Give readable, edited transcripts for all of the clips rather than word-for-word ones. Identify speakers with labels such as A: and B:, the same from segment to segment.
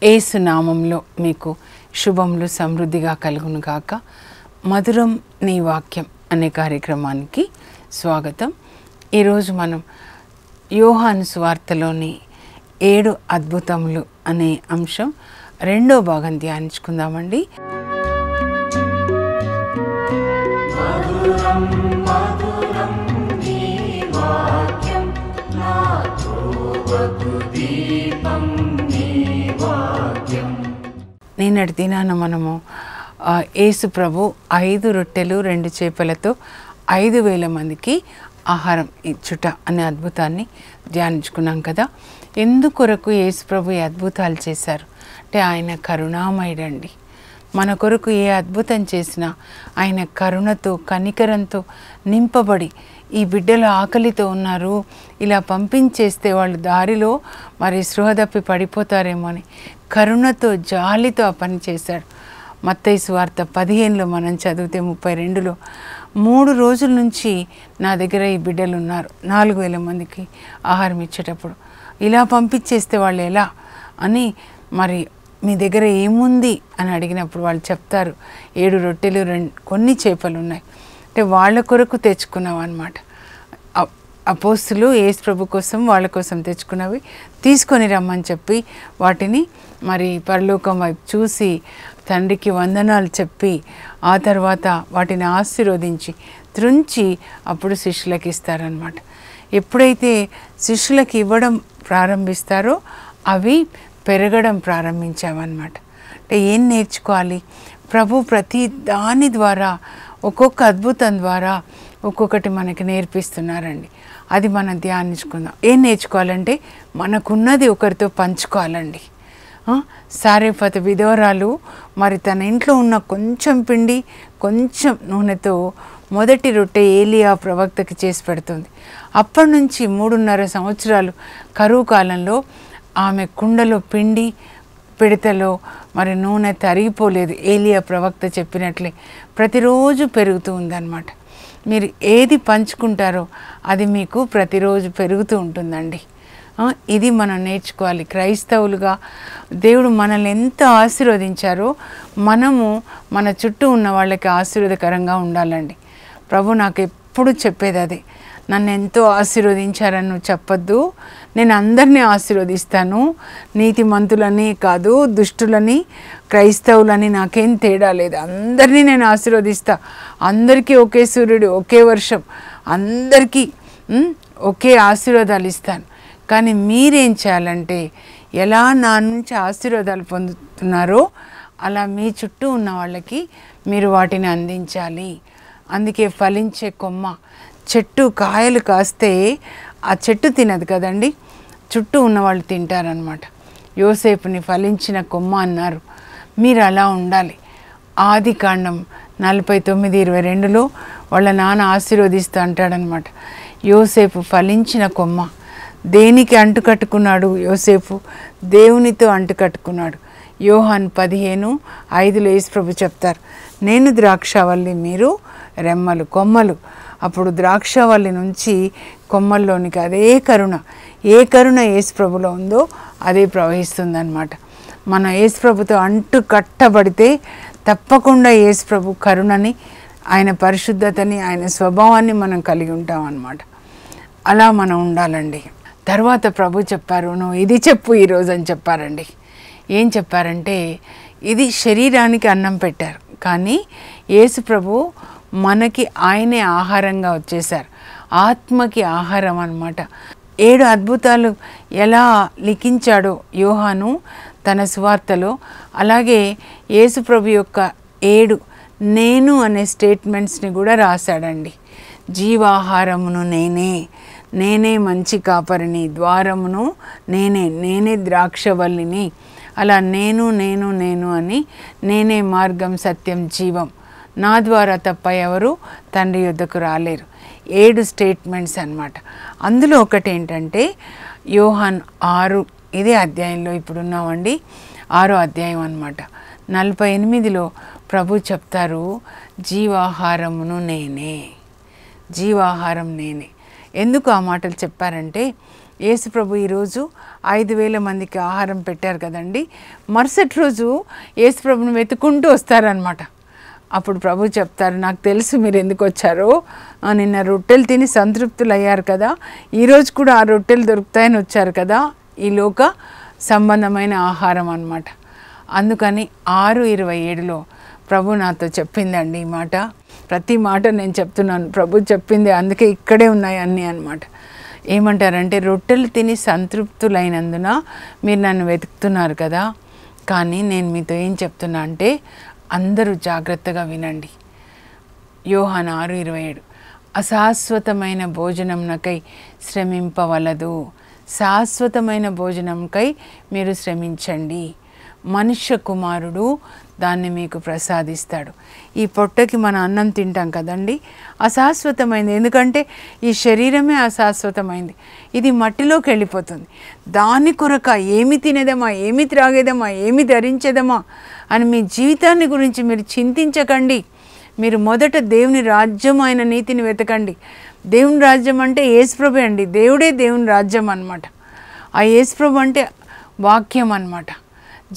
A: యేసు నామంలో మీకు శుభములు సమృద్ధిగా కలుగును గాక. మధురం నీ వాక్యం అనే కార్యక్రమానికి స్వాగతం. ఈరోజు మనం యోహాను సువార్తలోని 7 అద్భుతములు అనే అంశం 2వ భాగం ధ్యానించుకుందామండి. నిన్నటి దినాన మనము యేసు ప్రభు 5 రొట్టెలు 2 చేపలతో 5,000 మందికి ఆహారం ఇచ్చుట అనే అద్భుతాన్ని ధ్యానించుకున్నాం కదా. ఎందుకొరకు యేసు ప్రభు ఈ అద్భుతాలు చేశారు అంటే ఆయన కరుణామయుడండి. మన కొరకు ఏ అద్భుతం చేసినా ఆయన కరుణతో కనికరంతో నింపబడి ఈ బిడ్డలు ఆకలితో ఉన్నారు, ఇలా పంపించేస్తే వాళ్ళు దారిలో మరి స్పృహ తప్పి పడిపోతారేమో అని కరుణతో జాలితో ఆ పని చేశాడు. మత్తయి సువార్త 15లో మనం చదివితే 32లో 3 రోజుల నుంచి నా దగ్గర ఈ బిడ్డలు ఉన్నారు, 4,000 మందికి ఆహారం ఇచ్చేటప్పుడు ఇలా పంపించేస్తే వాళ్ళు ఎలా అని, మరి మీ దగ్గర ఏముంది అని అడిగినప్పుడు వాళ్ళు చెప్తారు 7 రొట్టెలు కొన్ని చేపలు ఉన్నాయి అంటే వాళ్ళ కొరకు తెచ్చుకున్నాం అన్నమాట. అపోస్తులు యేసు ప్రభు కోసం వాళ్ళ కోసం తెచ్చుకున్నవి తీసుకొని రమ్మని చెప్పి వాటిని మరి పరలోకం వైపు చూసి తండ్రికి వందనాలు చెప్పి ఆ తర్వాత వాటిని ఆశీర్వదించి త్రుంచి అప్పుడు శిష్యులకు ఇస్తారనమాట. ఎప్పుడైతే శిష్యులకు ఇవ్వడం ప్రారంభిస్తారో అవి పెరగడం ప్రారంభించామన్నమాట. అంటే ఏం నేర్చుకోవాలి? ప్రభు ప్రతి దాని ద్వారా ఒక్కొక్క అద్భుతం ద్వారా ఒక్కొక్కటి మనకి నేర్పిస్తున్నారండి. అది మనం ధ్యానించుకుందాం. ఏం నేర్చుకోవాలంటే మనకున్నది ఒకరితో పంచుకోవాలండి. సారేపత విధవరాలు మరి తన ఇంట్లో ఉన్న కొంచెం పిండి కొంచెం నూనెతో మొదటి రొట్టె ఏలియా ప్రవక్తకి చేసి పెడుతుంది. అప్పటి నుంచి 3.5 సంవత్సరాలు కరువు కాలంలో ఆమె కుండలో పిండి పిడతలో మరి నూనె తరిగిపోలేదు. ఏలియా ప్రవక్త చెప్పినట్లే ప్రతిరోజు పెరుగుతూ ఉందన్నమాట. మీరు ఏది పంచుకుంటారో అది మీకు ప్రతిరోజు పెరుగుతూ ఉంటుందండి. ఇది మనం నేర్చుకోవాలి. క్రైస్తవులుగా దేవుడు మనల్ని ఎంత ఆశీర్వదించారో మనము మన చుట్టూ ఉన్న వాళ్ళకి ఆశీర్వాదకరంగా ఉండాలండి. ప్రభు నాకు ఎప్పుడు చెప్పేది అదే, నన్ను ఎంతో ఆశీర్వదించారని నువ్వు చెప్పొద్దు, నేను అందరినీ ఆశీర్వదిస్తాను, నీతిమంతులని కాదు దుష్టులని క్రైస్తవులని నాకేం తేడా లేదు, అందరినీ నేను ఆశీర్వదిస్తా, అందరికీ ఒకే సూర్యుడు ఒకే వర్షం అందరికీ ఒకే ఆశీర్వాదాలు ఇస్తాను. కానీ మీరేం చేయాలంటే ఎలా నా నుంచి ఆశీర్వాదాలు పొందుతున్నారో అలా మీ చుట్టూ ఉన్న వాళ్ళకి మీరు వాటిని అందించాలి. అందుకే ఫలించే కొమ్మ, చెట్టు కాయలు కాస్తే ఆ చెట్టు తినదు కదండి, చుట్టూ ఉన్నవాళ్ళు తింటారనమాట. యోసేపుని ఫలించిన కొమ్మ అన్నారు. మీరు అలా ఉండాలి. ఆదికాండం 49:22లో వాళ్ళ నాన్న ఆశీర్వదిస్తూ అంటాడనమాట. యోసేపు ఫలించిన కొమ్మ. దేనికి అంటుకట్టుకున్నాడు యోసేపు? దేవునితో అంటుకట్టుకున్నాడు. యోహాను 15:5లో యేసు ప్రభు చెప్తారు, నేను ద్రాక్షవల్లి మీరు రెమ్మలు కొమ్మలు. అప్పుడు ద్రాక్షవల్లి నుంచి కొమ్మల్లోనికి అదే కరుణ, ఏ కరుణ యేసు ప్రభులో ఉందో అదే ప్రవహిస్తుందన్నమాట. మనం యేసు ప్రభుతో అంటు కట్టబడితే తప్పకుండా యేసు ప్రభు కరుణని, ఆయన పరిశుద్ధతని, ఆయన స్వభావాన్ని మనం కలిగి ఉంటాం అన్నమాట. అలా మనం ఉండాలండి. తర్వాత ప్రభు చెప్పారు, నువ్వు ఇది చెప్పు ఈరోజు అని చెప్పారండి. ఏం చెప్పారంటే ఇది శరీరానికి అన్నం పెట్టారు, కానీ యేసు ప్రభు మనకి ఆయనే ఆహారంగా వచ్చేసారు, ఆత్మకి ఆహారం అన్నమాట. 7 అద్భుతాలు ఎలా లిఖించాడో యోహాను తన సువార్తలో, అలాగే యేసు ప్రభు యొక్క 7 నేను అనే స్టేట్మెంట్స్ని కూడా రాశాడండి. జీవాహారమును నేనే, నేనే మంచి కాపరిని, ద్వారమును నేనే, నేనే ద్రాక్షవల్లిని, అలా నేను నేను నేను అని, నేనే మార్గం సత్యం జీవం, నా ద్వారా తప్ప ఎవరు తండ్రి యొద్దకు రాలేరు. 7 స్టేట్మెంట్స్ అన్నమాట. అందులో ఒకటి ఏంటంటే యోహాన్ 6 ఇదే అధ్యాయంలో ఇప్పుడున్నామండి, 6వ అధ్యాయం అన్నమాట. 48లో ప్రభు చెప్తారు, జీవాహారమును నేనే, జీవాహారం నేనే. ఎందుకు ఆ మాటలు చెప్పారంటే యేసు ప్రభు ఈరోజు 5,000 మందికి ఆహారం పెట్టారు కదండి. మరుసటి రోజు యేసు ప్రభుని వెతుక్కుంటూ వస్తారనమాట. అప్పుడు ప్రభు చెప్తారు, నాకు తెలుసు మీరు ఎందుకు వచ్చారో, నిన్న రొట్టెలు తిని సంతృప్తులు అయ్యారు కదా, ఈరోజు కూడా ఆ రొట్టెలు దొరుకుతాయని వచ్చారు కదా. ఈ లోక సంబంధమైన ఆహారం అన్నమాట. అందుకని 6:27లో ప్రభు నాతో చెప్పిందండి ఈ మాట. ప్రతి మాట నేను చెప్తున్నాను, ప్రభు చెప్పింది, అందుకే ఇక్కడే ఉన్నాయి అన్నీ అన్నమాట. ఏమంటారంటే, రొట్టెలు తిని సంతృప్తులైనందున మీరు నన్ను వెతుకుతున్నారు కదా, కానీ నేను మీతో ఏం చెప్తున్నా అంటే అందరూ జాగ్రత్తగా వినండి. యోహాను 6:27, అశాశ్వతమైన భోజనంకై శ్రమింపవలదు, శాశ్వతమైన భోజనంకై మీరు శ్రమించండి, మనుష్య కుమారుడు దాన్ని మీకు ప్రసాదిస్తాడు. ఈ పొట్టకి మన అన్నం తింటాం కదండి, అశాశ్వతమైంది. ఎందుకంటే ఈ శరీరమే అశాశ్వతమైంది, ఇది మట్టిలోకి వెళ్ళిపోతుంది. దాని కొరక ఏమి తినేదమా, ఏమి త్రాగేదమా, ఏమి ధరించేదమా అని మీ జీవితాన్ని గురించి మీరు చింతించకండి. మీరు మొదట దేవుని రాజ్యం, ఆయన నీతిని వెతకండి. దేవుని రాజ్యం అంటే యేసుప్రభు అండి, దేవుడే దేవుని రాజ్యం అన్నమాట. ఆ యేసుప్రభు అంటే వాక్యం అన్నమాట.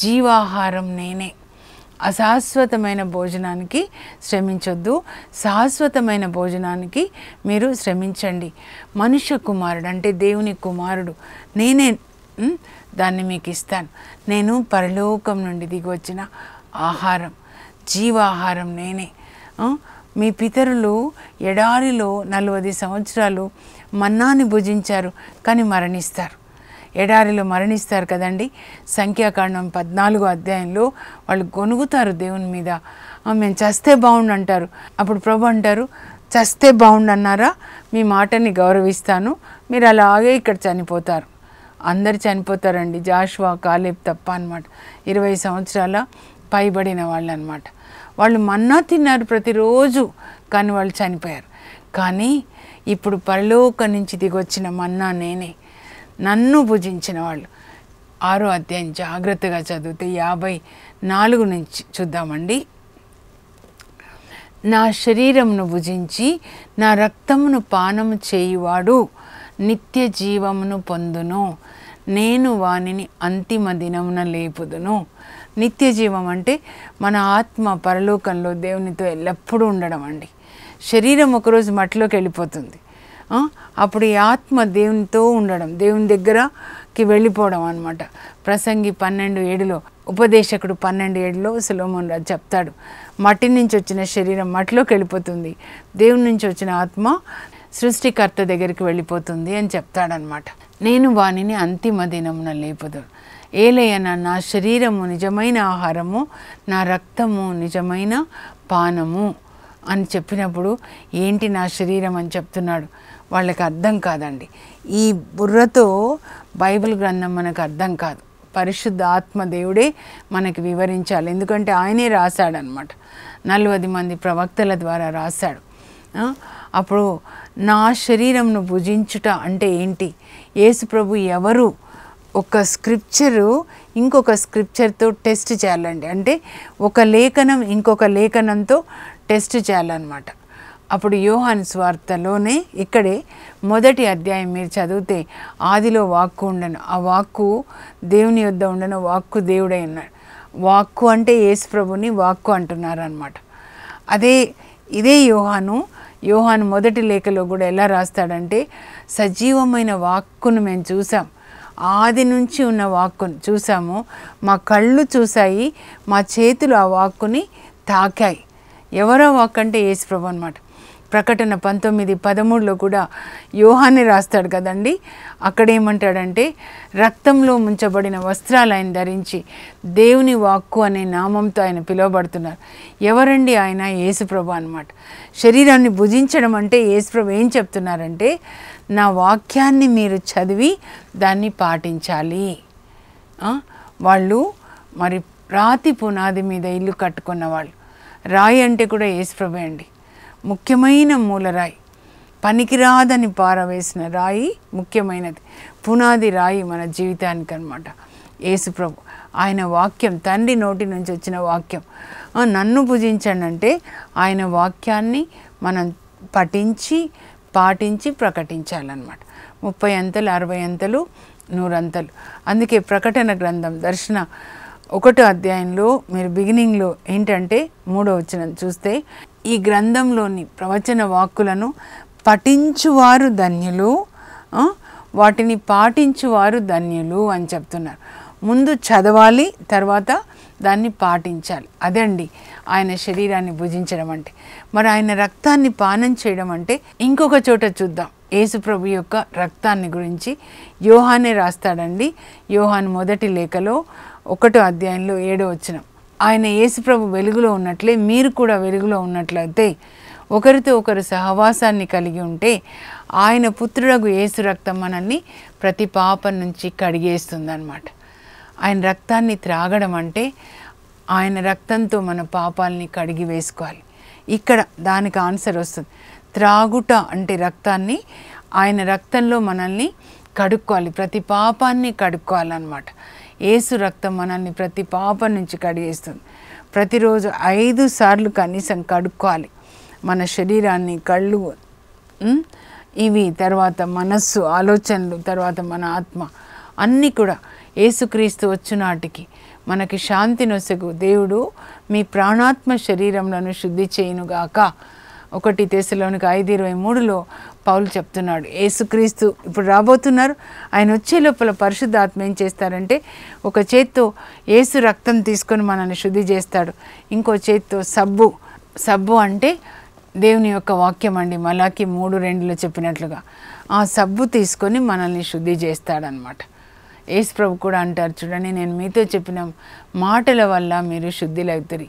A: జీవాహారం నేనే. అశాశ్వతమైన భోజనానికి శ్రమించొద్దు, శాశ్వతమైన భోజనానికి మీరు శ్రమించండి. మనుష్య కుమారుడు అంటే దేవుని కుమారుడు నేనే, దాన్ని మీకు ఇస్తాను. నేను పరలోకం నుండి దిగి వచ్చిన ఆహారం, జీవాహారం నేనే. మీ పితరులు ఎడారిలో 40 సంవత్సరాలు మన్నాని భుజించారు, కానీ మరణిస్తారు. ఎడారిలో మరణిస్తారు కదండి. సంఖ్యాకాండం 14వ అధ్యాయంలో వాళ్ళు గొనుగుతారు దేవుని మీద, మేము చస్తే బాగుండు అంటారు. అప్పుడు ప్రభు అంటారు, చస్తే బాగుండు అన్నారా, మీ మాటని గౌరవిస్తాను, మీరు అలాగే ఇక్కడ చనిపోతారు. అందరు చనిపోతారండి, జాషువా, కాలేబ్ తప్ప అన్నమాట. 20 సంవత్సరాల పైబడిన వాళ్ళు అన్నమాట. వాళ్ళు మన్నా తిన్నారు ప్రతిరోజు, కానీ వాళ్ళు చనిపోయారు. కానీ ఇప్పుడు పరలోకం నుంచి దిగొచ్చిన మన్నా నేనే, నన్ను భుజించిన వాళ్ళు. 6వ అధ్యాయం జాగ్రత్తగా చదివితే 54 నుంచి చూద్దామండి. నా శరీరమును భుజించి నా రక్తమును పానము చేయువాడు నిత్య జీవమును పొందును, నేను వానిని అంతిమ దినమున లేపుదును. నిత్య జీవం అంటే మన ఆత్మ పరలోకంలో దేవునితో ఎల్లప్పుడూ ఉండడం అండి. శరీరం ఒకరోజు మట్టిలోకి వెళ్ళిపోతుంది, అప్పుడు ఈ ఆత్మ దేవునితో ఉండడం, దేవుని దగ్గరకి వెళ్ళిపోవడం అన్నమాట. ప్రసంగి 12:7లో, ఉపదేశకుడు 12:7లో సొలొమోను రాజు చెప్తాడు, మట్టి నుంచి వచ్చిన శరీరం మట్టిలోకి వెళ్ళిపోతుంది, దేవుని నుంచి వచ్చిన ఆత్మ సృష్టికర్త దగ్గరికి వెళ్ళిపోతుంది అని చెప్తాడనమాట. నేను వానిని అంతిమ దినమున లేపుదు. ఏలయన నా శరీరము నిజమైన ఆహారము, నా రక్తము నిజమైన పానము అని చెప్పినప్పుడు ఏంటి నా శరీరం అని చెప్తున్నాడు, వాళ్ళకి అర్థం కాదండి. ఈ బుర్రతో బైబిల్ గ్రంథం మనకు అర్థం కాదు, పరిశుద్ధ ఆత్మ దేవుడే మనకి వివరించాలి. ఎందుకంటే ఆయనే రాశాడనమాట, 40 మంది ప్రవక్తల ద్వారా రాశాడు. అప్పుడు నా శరీరంను భుజించుట అంటే ఏంటి, యేసు ప్రభు ఎవరు, ఒక స్క్రిప్చరు ఇంకొక స్క్రిప్చర్తో టెస్ట్ చేయాలండి. అంటే ఒక లేఖనం ఇంకొక లేఖనంతో టెస్ట్ చేయాలన్నమాట. అప్పుడు యోహాను సువార్తలోనే ఇక్కడే 1వ అధ్యాయం మీరు చదివితే, ఆదిలో వాక్కు ఉండను, ఆ వాక్కు దేవుని యొద్ద ఉండను, వాక్కు దేవుడై ఉన్నాడు. వాక్కు అంటే యేసు ప్రభుని వాక్కు అంటున్నారు అన్నమాట. ఇదే యోహాను 1వ లేఖలో కూడా ఎలా రాస్తాడంటే, సజీవమైన వాక్కును మేము చూసాం, ఆది నుంచి ఉన్న వాక్కును చూసాము, మా కళ్ళు చూసాయి, మా చేతులు ఆ వాక్కుని తాకాయి. ఎవరో వాక్కు అంటే యేసు ప్రభు అన్నమాట. ప్రకటన 19:13లో కూడా యోహానే రాస్తాడు కదండి. అక్కడ ఏమంటాడంటే, రక్తంలో ముంచబడిన వస్త్రాలు ఆయన ధరించి దేవుని వాక్కు అనే నామంతో ఆయన పిలువబడుతున్నారు. ఎవరండి ఆయన? యేసుప్రభు అన్నమాట. శరీరాన్ని భుజించడం అంటే యేసుప్రభు ఏం చెప్తున్నారంటే, నా వాక్యాన్ని మీరు చదివి దాన్ని పాటించాలి. వాళ్ళు మరి రాతి పునాది మీద ఇల్లు కట్టుకున్న వాళ్ళు. రాయి అంటే కూడా యేసుప్రభే అండి, ముఖ్యమైన మూలరాయి, పనికిరాదని పారవేసిన రాయి ముఖ్యమైనది, పునాది రాయి మన జీవితానికి అన్నమాట యేసుప్రభు. ఆయన వాక్యం, తండ్రి నోటి నుంచి వచ్చిన వాక్యం. నన్ను భుజించండి అంటే ఆయన వాక్యాన్ని మనం పఠించి పాటించి ప్రకటించాలన్నమాట. 30 అంతలు, 60 అంతలు, 100 అంతలు. అందుకే ప్రకటన గ్రంథం దర్శన 1వ అధ్యాయంలో మీరు బిగినింగ్లో ఏంటంటే 3వ వచనం చూస్తే, ఈ గ్రంథంలోని ప్రవచన వాక్కులను పఠించువారు ధన్యులు, వాటిని పాటించువారు ధన్యులు అని చెప్తున్నారు. ముందు చదవాలి, తర్వాత దాన్ని పాటించాలి. అదే అండి ఆయన శరీరాన్ని భుజించడం అంటే. మరి ఆయన రక్తాన్ని పానం చేయడం అంటే ఇంకొక చోట చూద్దాం. యేసుప్రభు యొక్క రక్తాన్ని గురించి యోహానే రాస్తాడండి. యోహాను మొదటి లేఖలో 1వ అధ్యాయంలో 7వ వచనం, ఆయన యేసుప్రభు వెలుగులో ఉన్నట్లే మీరు కూడా వెలుగులో ఉన్నట్లయితే ఒకరితో ఒకరు సహవాసాన్ని కలిగి ఉంటే ఆయన పుత్రుడగు యేసు రక్తం మనల్ని ప్రతి పాపం నుంచి కడిగేస్తుందన్నమాట. ఆయన రక్తాన్ని త్రాగడం అంటే ఆయన రక్తంతో మన పాపాలని కడిగి వేసుకోవాలి. ఇక్కడ దానికి ఆన్సర్ వస్తుంది. త్రాగుట అంటే రక్తాన్ని, ఆయన రక్తంలో మనల్ని కడుక్కోవాలి, ప్రతి పాపాన్ని కడుక్కోవాలన్నమాట. యేసు రక్తం మనల్ని ప్రతి పాపం నుంచి కడిగేస్తుంది. ప్రతిరోజు 5 సార్లు కనీసం కడుక్కోవాలి మన శరీరాన్ని, కళ్ళు, ఇవి, తర్వాత మనస్సు, ఆలోచనలు, తర్వాత మన ఆత్మ అన్నీ కూడా. యేసుక్రీస్తు వచ్చునాటికి మనకి శాంతి నొసగు దేవుడు మీ ప్రాణాత్మ శరీరములను శుద్ధి చేయునుగాక. 1 తెస్సలోనిక 5:23లో పౌలు చెప్తున్నాడు. యేసుక్రీస్తు ఇప్పుడు రాబోతున్నారు. ఆయన వచ్చే లోపల పరిశుద్ధాత్మ ఏం చేస్తారంటే ఒక చేత్తో యేసు రక్తం తీసుకొని మనల్ని శుద్ధి చేస్తాడు, ఇంకో చేత్తో సబ్బు అంటే దేవుని యొక్క వాక్యం అండి. మలాకి 3:2లో చెప్పినట్లుగా ఆ సబ్బు తీసుకొని మనల్ని శుద్ధి చేస్తాడనమాట. యేసు ప్రభు కూడా అంటారు చూడండి, నేను మీతో చెప్పిన మాటల వల్ల మీరు శుద్ధిలవుతారు.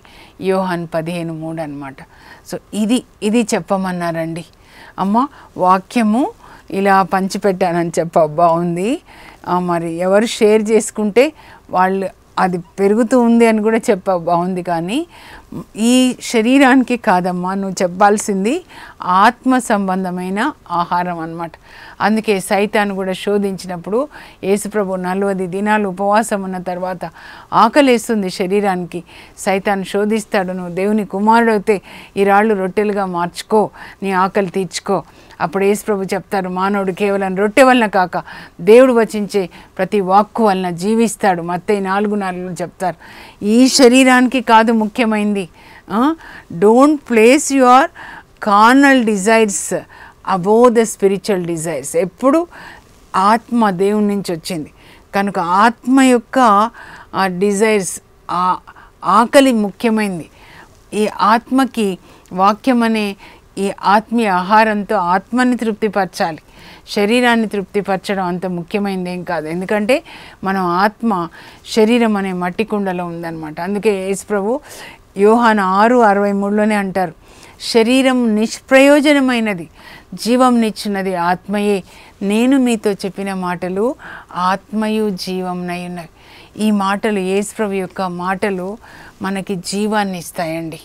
A: యోహాన్ 15:3 అనమాట. సో ఇది చెప్పమన్నారండి. అమ్మ వాక్యము ఇలా పంచిపెట్టానని బాగుంది. మరి ఎవరు షేర్ చేసుకుంటే వాళ్ళు అది పెరుగుతూ ఉంది అని కూడా బాగుంది. కానీ ఈ శరీరానికి కాదమ్మా నువ్వు చెప్పాల్సింది ఆత్మ సంబంధమైన ఆహారం అన్నమాట. అందుకే సైతాను కూడా శోధించినప్పుడు యేసుప్రభు 40 దినాలు ఉపవాసం ఉన్న తర్వాత ఆకలేస్తుంది శరీరానికి. సైతాను శోధిస్తాడు, నువ్వు దేవుని కుమారుడు అయితే ఈ రాళ్ళు రొట్టెలుగా మార్చుకో, నీ ఆకలి తీర్చుకో. అప్పుడు యేసుప్రభు చెప్తారు, మానవుడు కేవలం రొట్టె వలన కాక దేవుడు వచించే ప్రతి వాక్కు వలన జీవిస్తాడు. మత్తయి 4:4 చెప్తారు. ఈ శరీరానికి కాదు ముఖ్యమైనది. Don't place your carnal desires above the spiritual desires. ఎప్పుడు ఆత్మ దేవుని నుంచి వచ్చింది కనుక ఆత్మ యొక్క డిజైర్స్, ఆకలి ముఖ్యమైనది. ఈ ఆత్మకి వాక్యం అనే ఈ ఆత్మీయ ఆహారంతో ఆత్మని తృప్తిపరచాలి. శరీరాన్ని తృప్తిపరచడం అంత ముఖ్యమైనది ఏం కాదు. ఎందుకంటే మనం ఆత్మ శరీరం అనే మట్టి కుండలో ఉందన్నమాట. అందుకే యేసు ప్రభు యోహాను 6:63లోనే అంటారు, శరీరం నిష్ప్రయోజనమైనది, జీవం నిచ్చినది ఆత్మయే. నేను మీతో చెప్పిన మాటలు ఆత్మయు జీవంనై ఉన్నవి. ఈ మాటలు యేసు ప్రభు యొక్క మాటలు మనకి జీవాన్ని ఇస్తాయండి.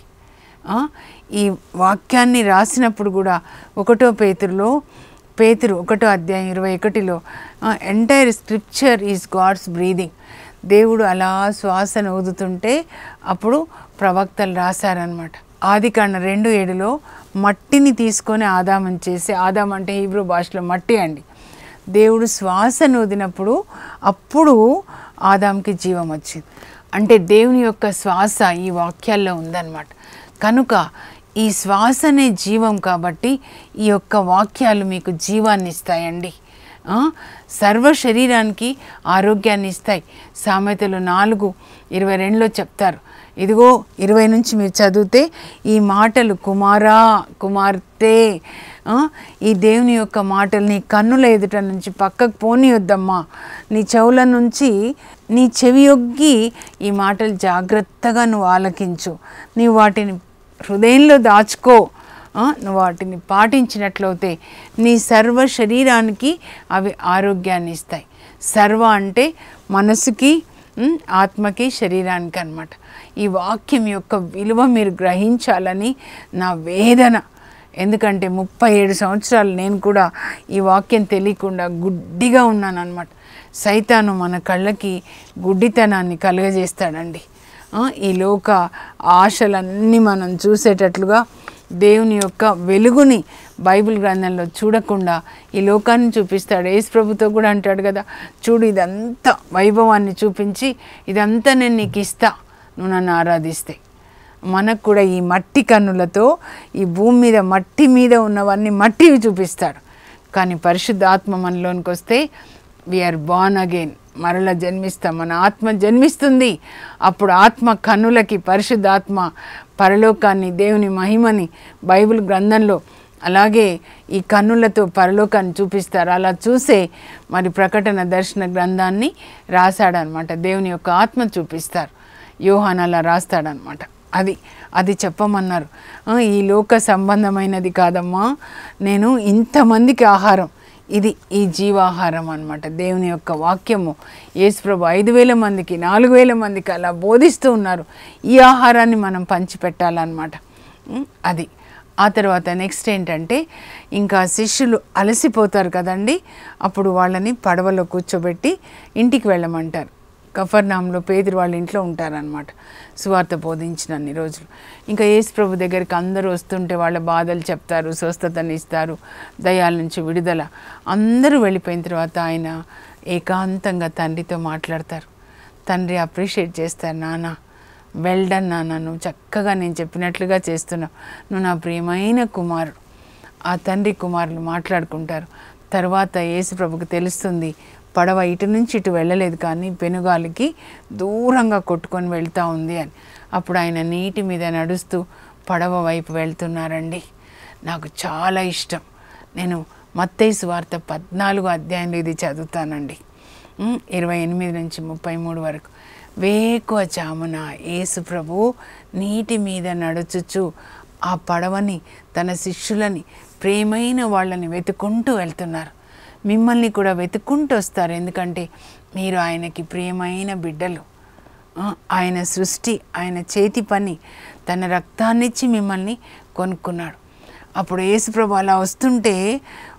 A: ఈ వాక్యాన్ని రాసినప్పుడు కూడా 1 పేతురులో 1వ అధ్యాయం 21లో entire scripture is God's breathing. దేవుడు అలా శ్వాసను ఊదుతుంటే అప్పుడు ప్రవక్తలు రాశారనమాట. ఆదికాండం 2:7లో మట్టిని తీసుకొని ఆదాముని చేసి, ఆదాం అంటే హీబ్రూ భాషలో మట్టి అండి. దేవుడు శ్వాసను ఊదినప్పుడు అప్పుడు ఆదాంకి జీవం వచ్చింది. అంటే దేవుని యొక్క శ్వాస ఈ వాక్యాల్లో ఉందన్నమాట. కనుక ఈ శ్వాసనే జీవం కాబట్టి ఈ యొక్క వాక్యాలు మీకు జీవాన్ని ఇస్తాయండి. సర్వ శరీరానికి ఆరోగ్యాన్ని ఇస్తాయి. సామెతలు 4:22లో చెప్తారు. ఇదిగో 20 నుంచి మీరు చదివితే ఈ మాటలు కుమారా కుమార్తె, ఈ దేవుని యొక్క మాటలు నీ కన్నుల ఎదుట నుంచి పక్కకు పోనీయొద్దమ్మా, నీ చెవుల నుంచి నీ చెవి యొగ్గి ఈ మాటలు జాగ్రత్తగా నువ్వు ఆలకించు, నీవు వాటిని హృదయంలో దాచుకో, నువ్వు వాటిని పాటించినట్లయితే నీ సర్వ శరీరానికి అవి ఆరోగ్యాన్ని ఇస్తాయి. సర్వ అంటే మనసుకి, ఆత్మకి, శరీరానికి అన్నమాట. ఈ వాక్యం యొక్క విలువ మీరు గ్రహించాలని నా వేదన. ఎందుకంటే 37 సంవత్సరాలు నేను కూడా ఈ వాక్యం తెలియకుండా గుడ్డిగా ఉన్నాను అన్నమాట. సైతాను మన కళ్ళకి గుడ్డితనాన్ని కలుగజేస్తాడండి. ఈ లోక ఆశలన్నీ మనం చూసేటట్లుగా దేవుని యొక్క వెలుగుని బైబిల్ గ్రంథంలో చూడకుండా ఈ లోకాన్ని చూపిస్తాడు. యేసు ప్రభుతో కూడా అంటాడు కదా, చూడు ఇదంతా వైభవాన్ని చూపించి ఇదంతా నేను నీకు ఇస్తా నువ్వు నన్ను ఆరాధిస్తే. మనకు కూడా ఈ మట్టి కన్నులతో ఈ భూమి మీద మట్టి మీద ఉన్నవన్నీ మట్టివి చూపిస్తాడు. కానీ పరిశుద్ధాత్మ మనలోనికి వస్తే వీఆర్ బార్న్ అగైన్, మరలా జన్మిస్తాం, మన ఆత్మ జన్మిస్తుంది. అప్పుడు ఆత్మ కన్నులకి పరిశుద్ధాత్మ పరలోకాన్ని, దేవుని మహిమని బైబిల్ గ్రంథంలో అలాగే ఈ కన్నులతో పరలోకాన్ని చూపిస్తారు. అలా చూసే మరి ప్రకటన దర్శన గ్రంథాన్ని రాశాడనమాట. దేవుని యొక్క ఆత్మ చూపిస్తారు. యోహాను అలా రాస్తాడనమాట. అది చెప్పమన్నారు. ఈ లోక సంబంధమైనది కాదమ్మా, నేను ఇంతమందికి ఆహారం, ఇది ఈ జీవాహారం అన్నమాట. దేవుని యొక్క వాక్యము యేసుప్రభు 5,000 మందికి 4,000 మందికి అలా బోధిస్తూ ఉన్నారు. ఈ ఆహారాన్ని మనం పంచిపెట్టాలన్నమాట. అది ఆ తర్వాత నెక్స్ట్ ఏంటంటే ఇంకా శిష్యులు అలసిపోతారు కదండి, అప్పుడు వాళ్ళని పడవలో కూర్చోబెట్టి ఇంటికి వెళ్ళమంటారు. కఫర్నాంలో పేతురు వాళ్ళ ఇంట్లో ఉంటారనమాట సువార్త బోధించిన అన్ని రోజులు. ఇంకా యేసు ప్రభు దగ్గరికి అందరూ వస్తుంటే వాళ్ళ బాధలు చెప్తారు, స్వస్థతని ఇస్తారు, దయాల నుంచి విడుదల. అందరూ వెళ్ళిపోయిన తర్వాత ఆయన ఏకాంతంగా తండ్రితో మాట్లాడతారు. తండ్రి అప్రిషియేట్ చేస్తారు, నాన్న వెల్ డన్ నాన్న, నువ్వు చక్కగా నేను చెప్పినట్లుగా చేస్తున్నావు, నువ్వు నా ప్రియమైన కుమారుడు. ఆ తండ్రి కుమారులు మాట్లాడుకుంటారు. తర్వాత యేసు ప్రభుకు తెలుస్తుంది పడవ ఇటు నుంచి ఇటు వెళ్ళలేదు కానీ పెనుగాలికి దూరంగా కొట్టుకొని వెళ్తూ ఉంది అని. అప్పుడు ఆయన నీటి మీద నడుస్తూ పడవ వైపు వెళ్తున్నారండి. నాకు చాలా ఇష్టం. నేను మత్తయి సువార్త 14వ అధ్యాయంలో ఇది చదువుతానండి, 28 నుంచి 33 వరకు. వేకువ జామున యేసు ప్రభు నీటి మీద నడుచుచు ఆ పడవని, తన శిష్యులని, ప్రేమైన వాళ్ళని వెతుక్కుంటూ వెళ్తున్నారు. మిమ్మల్ని కూడా వెతుక్కుంటూ వస్తారు, ఎందుకంటే మీరు ఆయనకి ప్రియమైన బిడ్డలు. ఆయన సృష్టి, ఆయన చేతి పని, తన రక్తాన్నిచ్చి మిమ్మల్ని కొనుక్కున్నాడు. అప్పుడు యేసుప్రభు అలా వస్తుంటే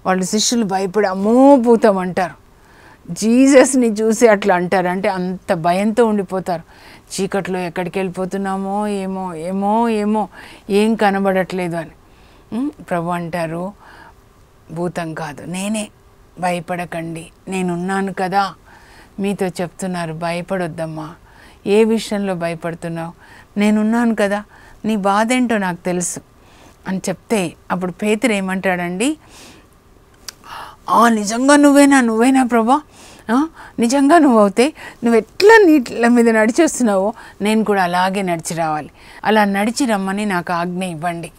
A: వాళ్ళు శిష్యులు భయపడి అమ్మోభూతం అంటారు. జీసస్ని చూసి అట్లా అంటారు, అంటే అంత భయంతో ఉండిపోతారు. చీకట్లో ఎక్కడికి వెళ్ళిపోతున్నామో ఏమో ఏమో ఏమో ఏం కనబడట్లేదు అని. ప్రభు అంటారు, భూతం కాదు నేనే, భయపడకండి, నేనున్నాను కదా. మీతో చెప్తున్నారు భయపడొద్దమ్మా. ఏ విషయంలో భయపడుతున్నావు? నేనున్నాను కదా, నీ బాధ ఏంటో నాకు తెలుసు అని చెప్తే అప్పుడు పేతురు ఏమంటాడండి, నిజంగా నువ్వేనా ప్రభా, నిజంగా నువ్వు అవుతే నువ్వు ఎట్లా నీళ్ళ మీద నడిచి వస్తున్నావో నేను కూడా అలాగే నడిచి రావాలి, అలా నడిచి రమ్మని నాకు ఆజ్ఞ ఇవ్వండి.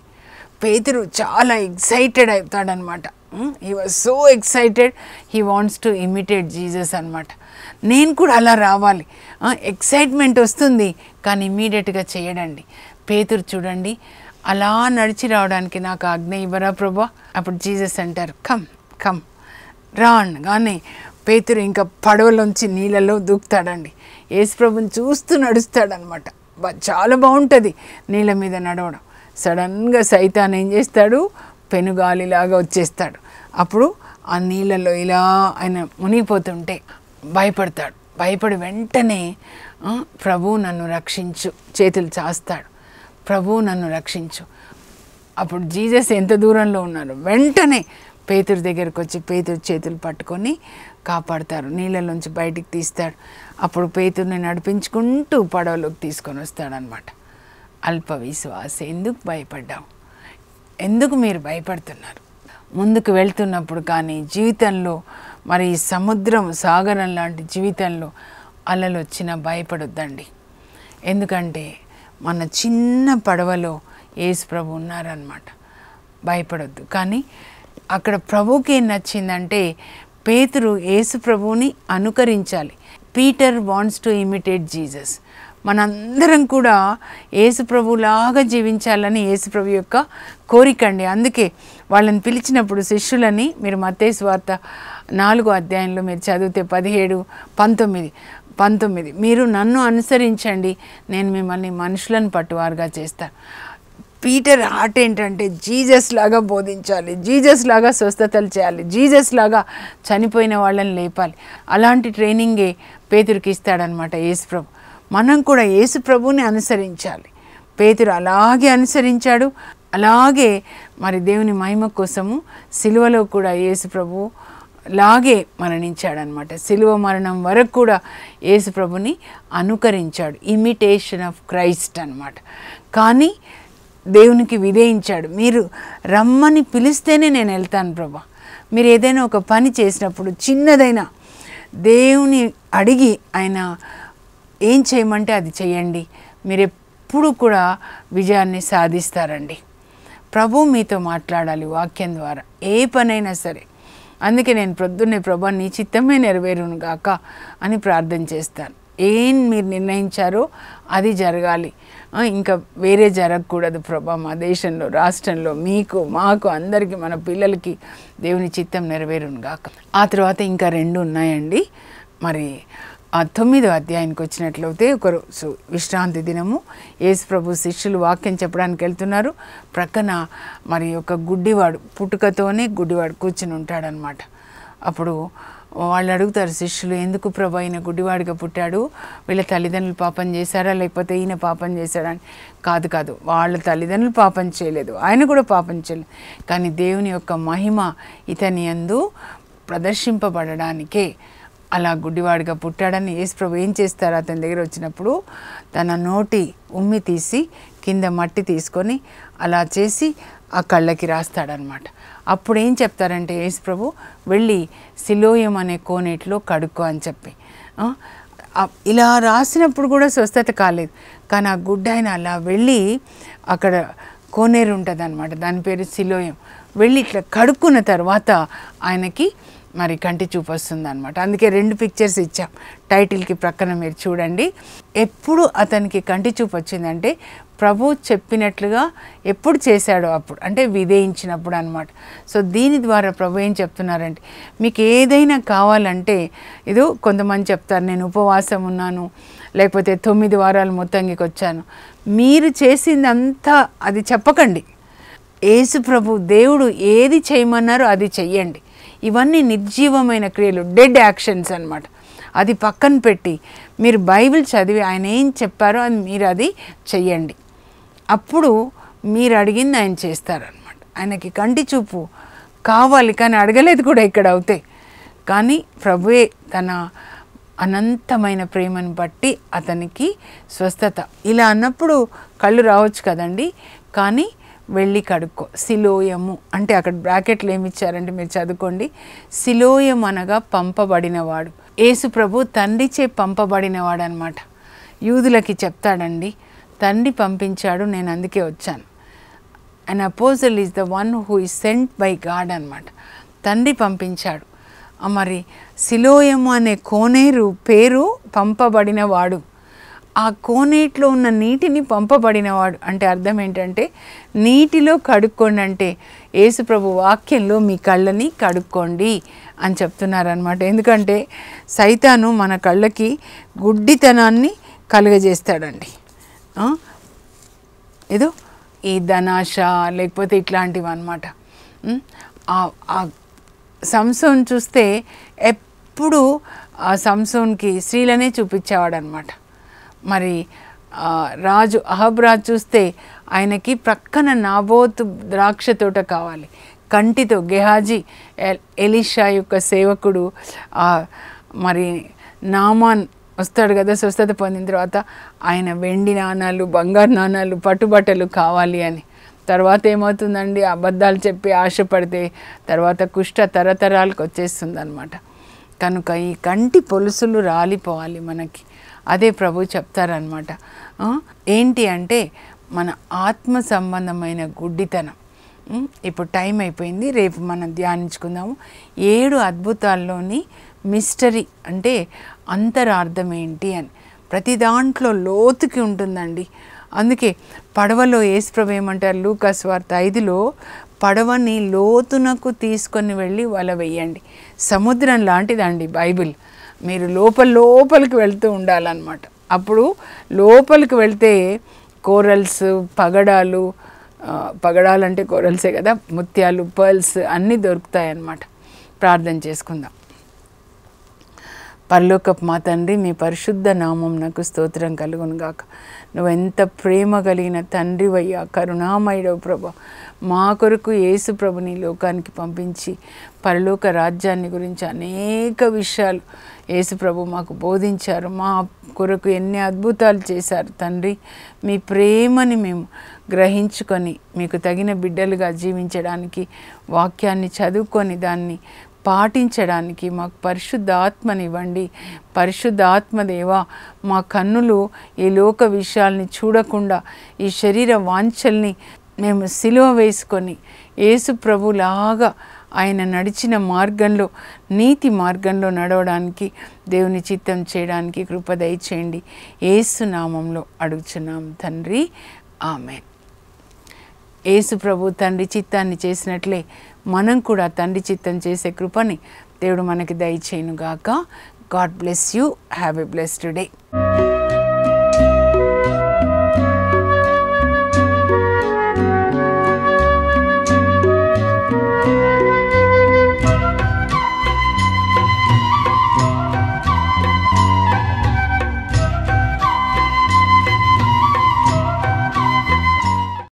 A: పేతురు చాలా ఎక్సైటెడ్ అవుతాడనమాట. He was so excited, he wants to imitate Jesus అనమాట. నేను కూడా అలా రావాలి, ఎక్సైట్మెంట్ వస్తుంది కానీ ఇమీడియట్గా చేయడండి. పేతురు చూడండి అలా నడిచి రావడానికి నాకు ఆజ్ఞ ఇవ్వరా ప్రభా? అప్పుడు జీసస్ అంటారు కమ్ కమ్ రా అనగానే పేతురు ఇంకా పడవలోంచి నీళ్ళలో దూకుతాడండి. యేసు ప్రభుని చూస్తూ నడుస్తాడనమాట. చాలా బాగుంటుంది నీళ్ళ మీద నడవడం. సడన్గా సైతాన్ ఏం చేస్తాడు, పెనుగాలిలాగా వచ్చేస్తాడు. అప్పుడు ఆ నీళ్ళలో ఇలా ఆయన మునిగిపోతుంటే భయపడతాడు. భయపడి వెంటనే ప్రభు నన్ను రక్షించు, చేతులు చాస్తాడు, ప్రభు నన్ను రక్షించు. అప్పుడు జీసస్ ఎంత దూరంలో ఉన్నారు, వెంటనే పేతురు దగ్గరికి వచ్చి పేతురు చేతులు పట్టుకొని కాపాడతారు, నీళ్ళలోంచి బయటికి తీస్తాడు. అప్పుడు పేతురుని నడిపించుకుంటూ పడవలోకి తీసుకొని వస్తాడనమాట. అల్ప విశ్వాస, ఎందుకు భయపడ్డావు? ఎందుకు మీరు భయపడుతున్నారు? ముందుకు వెళ్తున్నప్పుడు కానీ జీవితంలో మరి సముద్రం, సాగరం లాంటి జీవితంలో అలలు వచ్చినా భయపడొద్దండి. ఎందుకంటే మన చిన్న పడవలో యేసు ప్రభు ఉన్నారనమాట. భయపడొద్దు. కానీ అక్కడ ప్రభుకి ఏం నచ్చిందంటే పేతురు యేసు ప్రభువుని అనుకరించాలి. Peter wants to imitate Jesus. మనందరం కూడా యేసు ప్రభులాగా జీవించాలని యేసు ప్రభు యొక్క కోరిక అండి. అందుకే వాళ్ళని పిలిచినప్పుడు శిష్యులని, మీరు మత్తయి సువార్త 4వ అధ్యాయంలో మీరు చదివితే 17, 19 మీరు నన్ను అనుసరించండి, నేను మిమ్మల్ని మనుషులను పట్టువారుగా చేస్తాను. పీటర్ హార్ట్ ఏంటంటే జీసస్ లాగా బోధించాలి, జీసస్ లాగా స్వస్థతలు చేయాలి, జీసస్ లాగా చనిపోయిన వాళ్ళని లేపాలి. అలాంటి ట్రైనింగే పేతురుకి ఇస్తాడనమాట యేసు ప్రభు. మనం కూడా యేసు ప్రభుని అనుసరించాలి. పేతురు అలాగే అనుసరించాడు. అలాగే మరి దేవుని మహిమ కోసము సిలువలో కూడా యేసు ప్రభు లాగే మరణించాడనమాట. సిలువ మరణం వరకు కూడా యేసు ప్రభుని అనుకరించాడు. ఇమిటేషన్ ఆఫ్ క్రైస్ట్ అనమాట. కానీ దేవునికి విధేయించాడు. మీరు రమ్మని పిలిస్తేనే నేను వెళ్తాను ప్రభా. మీరు ఏదైనా ఒక పని చేసినప్పుడు చిన్నదైనా దేవుని అడిగి ఆయన ఏం చేయమంటే అది చేయండి. మీరు ఎప్పుడు కూడా విజయాన్ని సాధిస్తారండి. ప్రభు మీతో మాట్లాడాలి వాక్యం ద్వారా, ఏ పనైనా సరే. అందుకే నేను ప్రొద్దున్నే ప్రభా నీ చిత్తమే నెరవేరును గాక అని ప్రార్థన చేస్తాను. ఏం మీరు నిర్ణయించారో అది జరగాలి, ఇంకా వేరే జరగకూడదు ప్రభా. మా దేశంలో, రాష్ట్రంలో, మీకు, మాకు, అందరికీ, మన పిల్లలకి దేవుని చిత్తం నెరవేరును గాక. ఆ తర్వాత ఇంకా 2 ఉన్నాయండి. మరి ఆ 9వ అధ్యాయానికి వచ్చినట్లయితే ఒకరోజు విశ్రాంతి దినము యేసు ప్రభు శిష్యులు వాక్యం చెప్పడానికి వెళ్తున్నారు. ప్రక్కన మరి ఒక గుడ్డివాడు, పుట్టుకతోనే గుడ్డివాడు కూర్చుని ఉంటాడనమాట. అప్పుడు వాళ్ళు అడుగుతారు శిష్యులు, ఎందుకు ప్రభు ఈయన గుడ్డివాడిగా పుట్టాడు? వీళ్ళ తల్లిదండ్రులు పాపం చేశారా లేకపోతే ఈయన పాపం చేశాడని? కాదు, వాళ్ళ తల్లిదండ్రులు పాపం చేయలేదు, ఆయన కూడా పాపం చేయలేదు. కానీ దేవుని యొక్క మహిమ ఇతని యందు ప్రదర్శింపబడడానికే అలా గుడ్డివాడిగా పుట్టాడని యేసు ప్రభు ఏం చేస్తారు? అతని దగ్గర వచ్చినప్పుడు తన నోటి ఉమ్మి తీసి కింద మట్టి తీసుకొని అలా చేసి ఆ కళ్ళకి రాస్తాడనమాట. అప్పుడు ఏం చెప్తారంటే యేసు ప్రభు, వెళ్ళి సిలోయం అనే కోనేటిలో కడుక్కో అని చెప్పి, ఇలా రాసినప్పుడు కూడా స్వస్థత కాలేదు. కానీ ఆ గుడ్డ ఆయన అలా వెళ్ళి అక్కడ కోనేరు ఉంటుంది అనమాట, దాని పేరు సిలోయం. వెళ్ళి ఇట్లా కడుక్కున్న తర్వాత ఆయనకి మరి కంటి చూపు వస్తుంది అనమాట. అందుకే 2 పిక్చర్స్ ఇచ్చాం టైటిల్కి ప్రక్కన, మీరు చూడండి. ఎప్పుడు అతనికి కంటి చూపు వచ్చిందంటే ప్రభు చెప్పినట్లుగా ఎప్పుడు చేశాడో అప్పుడు, అంటే విధేయించినప్పుడు అనమాట. సో దీని ద్వారా ప్రభు ఏం చెప్తున్నారంటే, మీకు ఏదైనా కావాలంటే, ఏదో కొంతమంది చెప్తారు నేను ఉపవాసం ఉన్నాను, లేకపోతే 9 వారాలు మొత్తంకి వచ్చాను. మీరు చేసిందంతా అది చెప్పకండి. యేసు ప్రభు దేవుడు ఏది చేయమన్నారో అది చెయ్యండి. ఇవన్నీ నిర్జీవమైన క్రియలు, డెడ్ యాక్షన్స్ అనమాట. అది పక్కన పెట్టి మీరు బైబిల్ చదివి ఆయన ఏం చెప్పారో అది మీరు అది చెయ్యండి. అప్పుడు మీరు అడిగింది ఆయన చేస్తారనమాట. ఆయనకి కంటి చూపు కావాలి, కానీ అడగలేదు కూడా ఇక్కడ అవుతాయి. కానీ ప్రభువే తన అనంతమైన ప్రేమను బట్టి అతనికి స్వస్థత. ఇలా అన్నప్పుడు కళ్ళు రావచ్చు కదండి, కానీ వెళ్ళి కడుక్కో. సిలోయము అంటే అక్కడ బ్రాకెట్లు ఏమి ఇచ్చారంటే మీరు చదువుకోండి. సిలోయం అనగా పంపబడినవాడు. యేసు ప్రభు తండ్రిచే పంపబడినవాడు అనమాట. యూదులకి చెప్తాడండి, తండ్రి పంపించాడు, నేను అందుకే వచ్చాను. An apostle is the one who is sent by God అనమాట. తండ్రి పంపించాడు. మరి సిలోయము అనే కోనేరు పేరు పంపబడినవాడు. ఆ కోనేటిలో ఉన్న నీటిని పంపబడినవాడు అంటే అర్థం ఏంటంటే నీటిలో కడుక్కోండి అంటే యేసు ప్రభు వాక్యంలో మీ కళ్ళని కడుక్కోండి అని చెప్తున్నారనమాట. ఎందుకంటే సైతాను మన కళ్ళకి గుడ్డితనాన్ని కలుగజేస్తాడండి. ఏదో ఈ ధనాశ లేకపోతే ఇట్లాంటివి అనమాట. ఆ సంసోన్ చూస్తే ఎప్పుడు ఆ సంసోన్కి స్త్రీలనే చూపించేవాడు అనమాట. మరి రాజు అహబ్ రాజు చూస్తే ఆయనకి ప్రక్కన నాబోతు ద్రాక్ష తోట కావాలి. కంటితో గెహాజీ ఎలీషా యొక్క సేవకుడు మరి నామాన్ వస్తాడు కదా స్వస్థత పొందిన తర్వాత, ఆయన వెండి నాణాలు, బంగారు నాణాలు, పట్టుబట్టలు కావాలి అని. తర్వాత ఏమవుతుందండి, అబద్ధాలు చెప్పి ఆశపడితే తర్వాత కుష్ఠ తరతరాలకు వచ్చేస్తుంది అనమాట. కనుక ఈ కంటి పొలుసులు రాలిపోవాలి మనకి. అదే ప్రభు చెప్తారనమాట. ఏంటి అంటే మన ఆత్మ సంబంధమైన గుడ్డితనం. ఇప్పుడు టైం అయిపోయింది, రేపు మనం ధ్యానించుకుందాము 7 అద్భుతాల్లోని మిస్టరీ అంటే అంతరార్థం ఏంటి అని. ప్రతి దాంట్లో లోతుకి ఉంటుందండి. అందుకే పడవలో యేసుప్రభు ఏమంటారు, లూకా సువార్త 5లో పడవని లోతునకు తీసుకొని వెళ్ళి వల వేయండి. సముద్రం లాంటిదండి బైబిల్. మీరు లోపలికి వెళ్తూ ఉండాలన్నమాట. అప్పుడు లోపలికి వెళ్తే కోరల్స్, పగడాలు అంటే కోరల్సే కదా, ముత్యాలు, పర్ల్స్ అన్నీ దొరుకుతాయి అన్నమాట. ప్రార్థన చేసుకుందాం. పరలోకపు మా తండ్రి, మీ పరిశుద్ధ నామం నాకు స్తోత్రం కలుగును గాక. నువ్వెంత ప్రేమ కలిగిన తండ్రివయ్యా, కరుణామయుడవు ప్రభా. మా కొరకు యేసు ప్రభుని లోకానికి పంపించి పరలోక రాజ్యాన్ని గురించి అనేక విషయాలు యేసు ప్రభు మాకు బోధించారు. మా కొరకు ఎన్ని అద్భుతాలు చేశారు తండ్రి. మీ ప్రేమని మేము గ్రహించుకొని మీకు తగిన బిడ్డలుగా జీవించడానికి, వాక్యాన్ని చదువుకొని దాన్ని పాటించడానికి మాకు పరిశుద్ధాత్మనివ్వండి. పరిశుద్ధాత్మదేవా, మా కన్నులు ఈ లోక విషయాల్ని చూడకుండా ఈ శరీర వాంఛల్ని మేము సిలువ వేసుకొని యేసు ప్రభులాగా ఆయన నడిచిన మార్గంలో, నీతి మార్గంలో నడవడానికి, దేవుని చిత్తం చేయడానికి కృప దయచేయండి. యేసు నామంలో అడుగుచున్నాం తండ్రి, ఆమేన్. యేసు ప్రభు తండ్రి చిత్తాన్ని చేసినట్లే మనం కూడా తండ్రి చిత్తం చేసే కృపని దేవుడు మనకి దయచేయును గాక. God bless you. Have a blessed day.